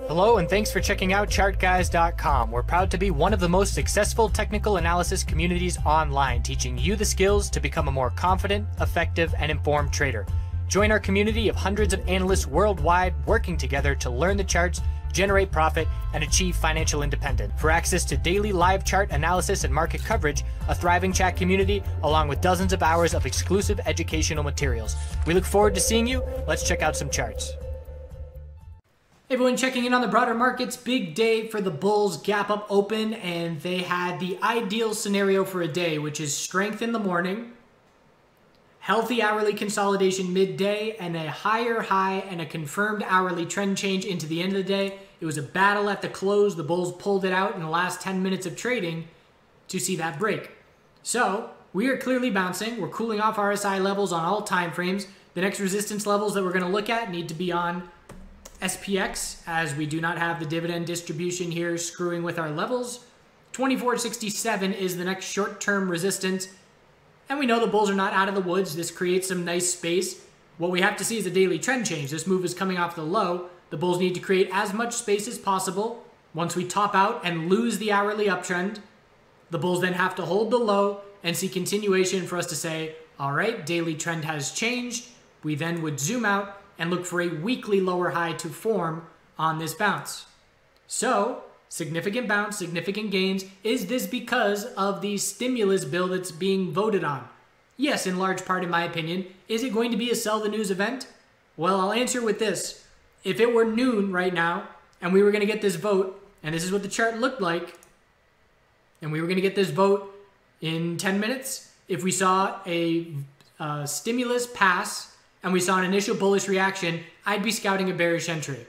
Hello and thanks for checking out ChartGuys.com. We're proud to be one of the most successful technical analysis communities online, teaching you the skills to become a more confident, effective, and informed trader. Join our community of hundreds of analysts worldwide working together to learn the charts, generate profit, and achieve financial independence. For access to daily live chart analysis and market coverage, a thriving chat community, along with dozens of hours of exclusive educational materials. We look forward to seeing you. Let's check out some charts. Hey everyone, checking in on the broader markets. Big day for the bulls, gap up open, and they had the ideal scenario for a day, which is strength in the morning, healthy hourly consolidation midday, and a higher high and a confirmed hourly trend change into the end of the day. It was a battle at the close. The bulls pulled it out in the last 10 minutes of trading to see that break. So we are clearly bouncing. We're cooling off RSI levels on all time frames. The next resistance levels that we're going to look at need to be on SPX, as we do not have the dividend distribution here screwing with our levels. 2467 is the next short-term resistance. And we know the bulls are not out of the woods. This creates some nice space. What we have to see is a daily trend change. This move is coming off the low. The bulls need to create as much space as possible. Once we top out and lose the hourly uptrend, the bulls then have to hold the low and see continuation for us to say, all right, daily trend has changed. We then would zoom out and look for a weekly lower high to form on this bounce. So, significant bounce, significant gains. Is this because of the stimulus bill that's being voted on? Yes, in large part, in my opinion. Is it going to be a sell the news event? Well, I'll answer with this. If it were noon right now, and we were going to get this vote, and this is what the chart looked like, and we were going to get this vote in 10 minutes, if we saw a stimulus pass, and we saw an initial bullish reaction, I'd be scouting a bearish entry.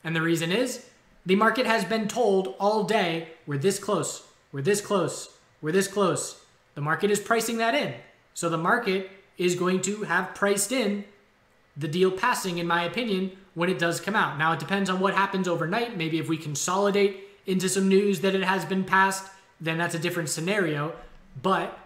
And the reason is, the market has been told all day, we're this close, we're this close, we're this close. The market is pricing that in. So the market is going to have priced in the deal passing, in my opinion, when it does come out. Now, it depends on what happens overnight. Maybe if we consolidate into some news that it has been passed, then that's a different scenario. But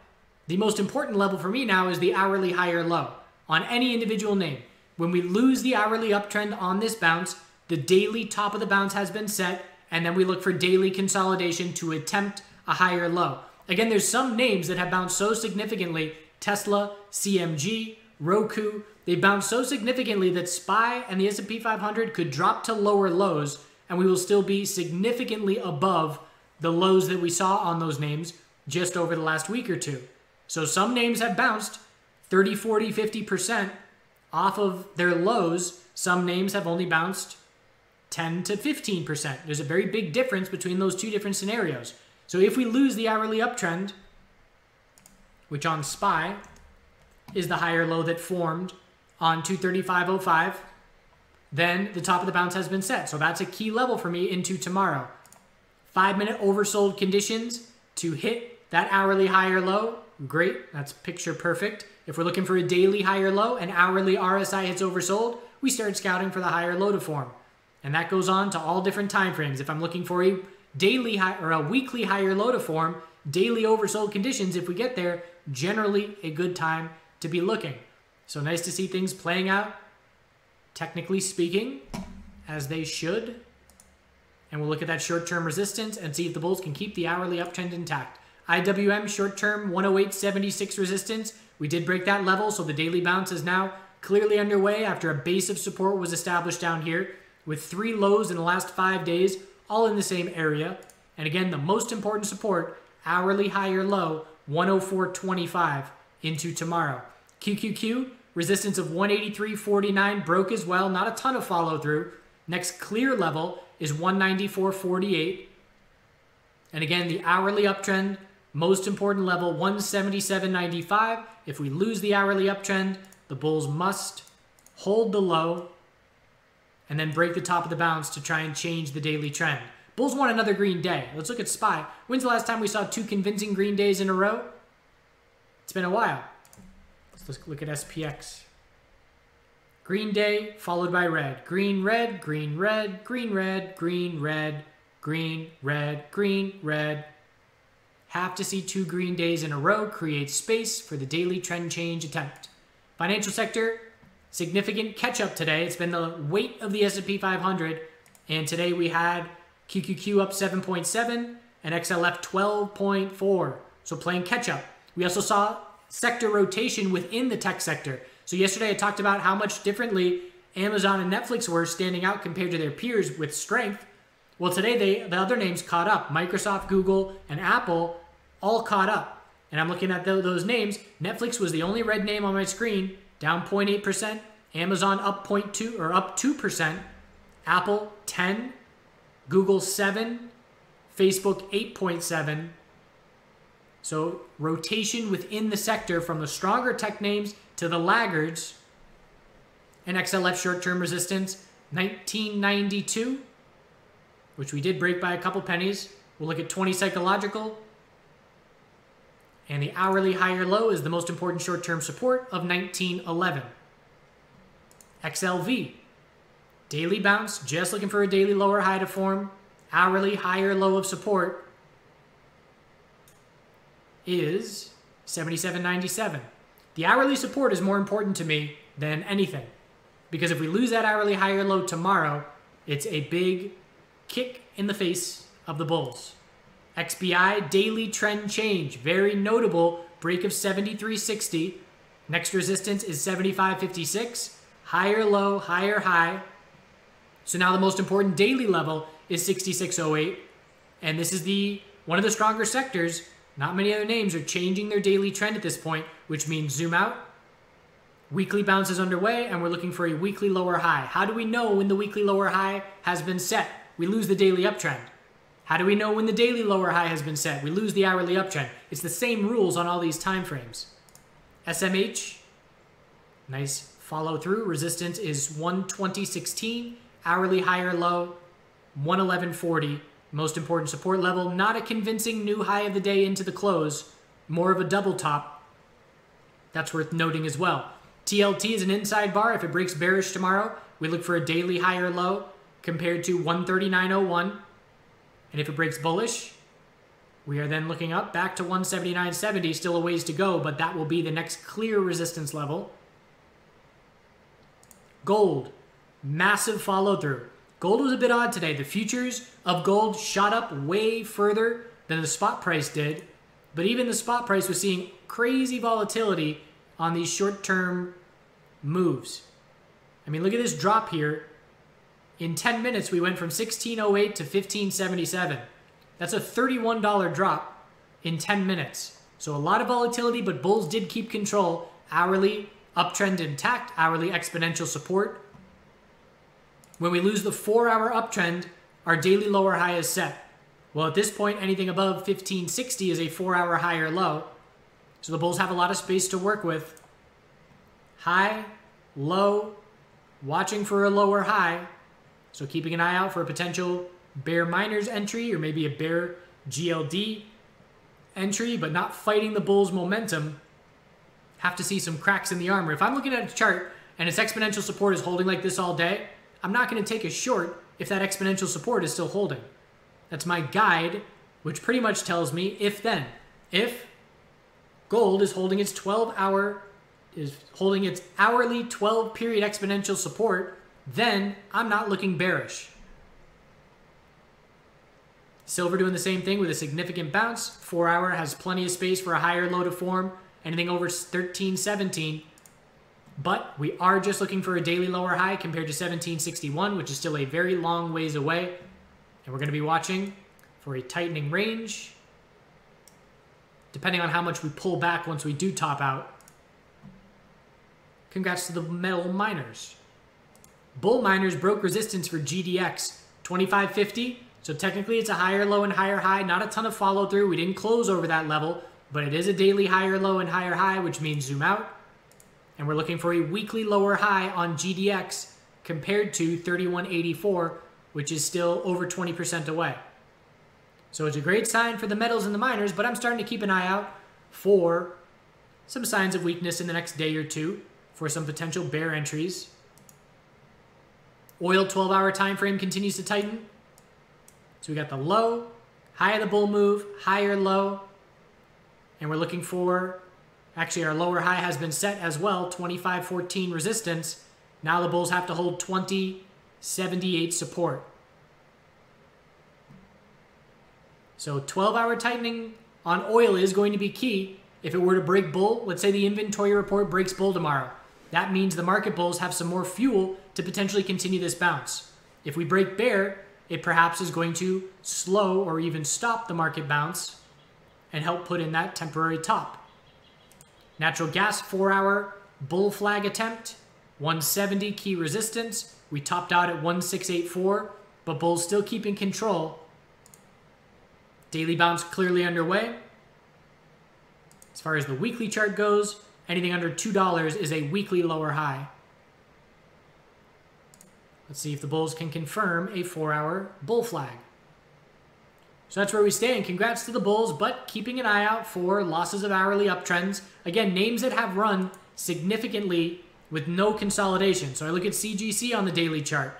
the most important level for me now is the hourly high or low on any individual name. When we lose the hourly uptrend on this bounce, the daily top of the bounce has been set, and then we look for daily consolidation to attempt a higher low. Again, there's some names that have bounced so significantly, Tesla, CMG, Roku, they bounced so significantly that SPY and the S&P 500 could drop to lower lows, and we will still be significantly above the lows that we saw on those names just over the last week or two. So some names have bounced 30, 40, 50% off of their lows. Some names have only bounced 10 to 15%. There's a very big difference between those two different scenarios. So if we lose the hourly uptrend, which on SPY is the higher low that formed on 235.05, then the top of the bounce has been set. So that's a key level for me into tomorrow. 5-minute oversold conditions to hit that hourly higher low. Great, that's picture perfect. If we're looking for a daily higher low and hourly RSI hits oversold, we start scouting for the higher low to form. And that goes on to all different time frames. If I'm looking for a daily high or a weekly higher low to form, daily oversold conditions, if we get there, generally a good time to be looking. So nice to see things playing out, technically speaking, as they should. And we'll look at that short-term resistance and see if the bulls can keep the hourly uptrend intact. IWM short-term 108.76 resistance. We did break that level, so the daily bounce is now clearly underway after a base of support was established down here with 3 lows in the last 5 days, all in the same area. And again, the most important support, hourly higher low, 104.25 into tomorrow. QQQ, resistance of 183.49 broke as well. Not a ton of follow through. Next clear level is 194.48. And again, the hourly uptrend, most important level, 177.95. If we lose the hourly uptrend, the bulls must hold the low and then break the top of the bounce to try and change the daily trend. Bulls want another green day. Let's look at SPY. When's the last time we saw 2 convincing green days in a row? It's been a while. Let's look at SPX. Green day followed by red. Green, red, green, red, green, red, green, red, green, red, green, red. Have to see 2 green days in a row create space for the daily trend change attempt. Financial sector, significant catch up today. It's been the weight of the S&P 500 And today we had QQQ up 7.7 and XLF 12.4. So playing catch up. We also saw sector rotation within the tech sector. So yesterday I talked about how much differently Amazon and Netflix were standing out compared to their peers with strength. Well, today the other names caught up. Microsoft, Google, and Apple all caught up. And I'm looking at those names. Netflix was the only red name on my screen, down 0.8%. Amazon up 0.2 or up 2%. Apple 10. Google 7. Facebook 8.7. So rotation within the sector from the stronger tech names to the laggards. And XLF short-term resistance 1992, which we did break by a couple pennies. We'll look at 20 psychological. And the hourly higher low is the most important short-term support of 1911. XLV, daily bounce, just looking for a daily lower high to form. Hourly higher low of support is 77.97. The hourly support is more important to me than anything, because if we lose that hourly higher low tomorrow, it's a big kick in the face of the bulls. XBI, daily trend change, very notable, break of 73.60. Next resistance is 75.56. Higher low, higher high. So now the most important daily level is 66.08. And this is one of the stronger sectors. Not many other names are changing their daily trend at this point, which means zoom out. Weekly bounce is underway, and we're looking for a weekly lower high. How do we know when the weekly lower high has been set? We lose the daily uptrend. How do we know when the daily lower high has been set? We lose the hourly uptrend. It's the same rules on all these time frames. SMH, nice follow through. Resistance is 120.16. Hourly higher low, 111.40. Most important support level. Not a convincing new high of the day into the close. More of a double top. That's worth noting as well. TLT is an inside bar. If it breaks bearish tomorrow, we look for a daily higher low compared to 139.01. And if it breaks bullish, we are then looking up back to 179.70. Still a ways to go, but that will be the next clear resistance level. Gold, massive follow through. Gold was a bit odd today. The futures of gold shot up way further than the spot price did, but even the spot price was seeing crazy volatility on these short-term moves. I mean, look at this drop here. In 10 minutes, we went from 16.08 to 15.77. That's a $31 drop in 10 minutes. So a lot of volatility, but bulls did keep control. Hourly uptrend intact, hourly exponential support. When we lose the 4-hour uptrend, our daily lower high is set. Well, at this point, anything above 15.60 is a 4-hour higher low. So the bulls have a lot of space to work with. High, low, watching for a lower high. So keeping an eye out for a potential bear miners entry or maybe a bear GLD entry, but not fighting the bulls' momentum. Have to see some cracks in the armor. If I'm looking at a chart and its exponential support is holding like this all day, I'm not going to take a short if that exponential support is still holding. That's my guide, which pretty much tells me if then. If gold is holding its hourly 12-period exponential support, then I'm not looking bearish. Silver doing the same thing with a significant bounce. 4-hour has plenty of space for a higher low to form. Anything over 13.17. But we are just looking for a daily lower high compared to 17.61, which is still a very long ways away. And we're going to be watching for a tightening range, depending on how much we pull back once we do top out. Congrats to the metal miners. Bull miners broke resistance for GDX, 25.50. So technically it's a higher low and higher high. Not a ton of follow through. We didn't close over that level, but it is a daily higher low and higher high, which means zoom out. And we're looking for a weekly lower high on GDX compared to 31.84, which is still over 20% away. So it's a great sign for the metals and the miners, but I'm starting to keep an eye out for some signs of weakness in the next day or two for some potential bear entries. Oil 12-hour time frame continues to tighten. So we got the low, high of the bull move, higher low, and we're looking for, actually our lower high has been set as well, 25.14 resistance. Now the bulls have to hold 20.78 support. So 12-hour tightening on oil is going to be key. If it were to break bull, let's say the inventory report breaks bull tomorrow. That means the market bulls have some more fuel to potentially continue this bounce. If we break bear, it perhaps is going to slow or even stop the market bounce and help put in that temporary top. Natural gas 4-hour bull flag attempt, 170 key resistance. We topped out at 1684, but bull's still keeping control. Daily bounce clearly underway. As far as the weekly chart goes, anything under $2 is a weekly lower high. Let's see if the bulls can confirm a 4-hour bull flag. So that's where we stand. Congrats to the bulls, but keeping an eye out for losses of hourly uptrends. Again, names that have run significantly with no consolidation. So I look at CGC on the daily chart.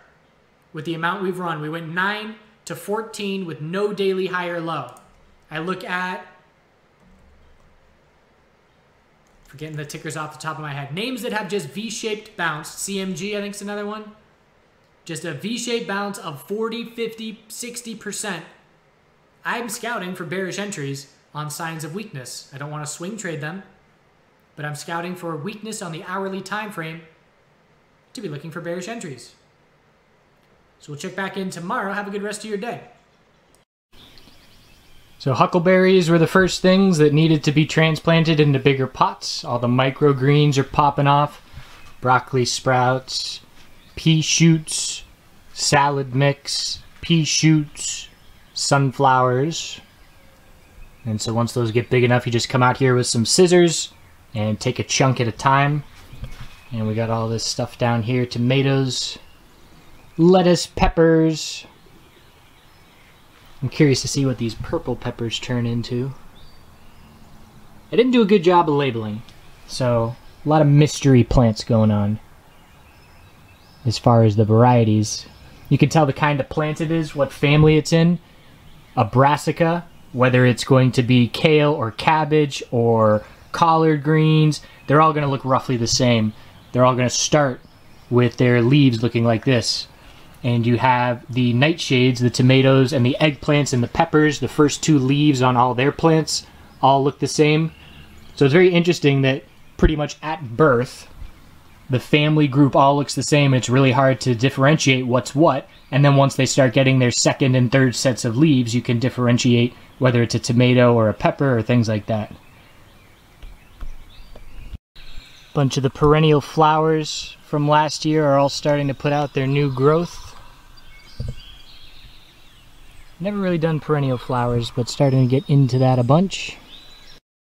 With the amount we've run, we went 9 to 14 with no daily high or low. I look at, forgetting the tickers off the top of my head, names that have just V-shaped bounce. CMG, I think, is another one. Just a V-shaped bounce of 40, 50, 60%. I'm scouting for bearish entries on signs of weakness. I don't want to swing trade them, but I'm scouting for weakness on the hourly time frame to be looking for bearish entries. So we'll check back in tomorrow. Have a good rest of your day. So huckleberries were the first things that needed to be transplanted into bigger pots. All the microgreens are popping off. Broccoli sprouts, pea shoots, salad mix, pea shoots, sunflowers. And so once those get big enough, you just come out here with some scissors and take a chunk at a time. And we got all this stuff down here: tomatoes, lettuce, peppers. I'm curious to see what these purple peppers turn into. I didn't do a good job of labeling, so a lot of mystery plants going on as far as the varieties. You can tell the kind of plant it is, what family it's in. A brassica, whether it's going to be kale or cabbage or collard greens, they're all going to look roughly the same. They're all going to start with their leaves looking like this. And you have the nightshades, the tomatoes, and the eggplants and the peppers. The first two leaves on all their plants all look the same. So it's very interesting that pretty much at birth, the family group all looks the same. It's really hard to differentiate what's what. And then once they start getting their second and third sets of leaves, you can differentiate whether it's a tomato or a pepper or things like that. Bunch of the perennial flowers from last year are all starting to put out their new growth. Never really done perennial flowers, but starting to get into that a bunch.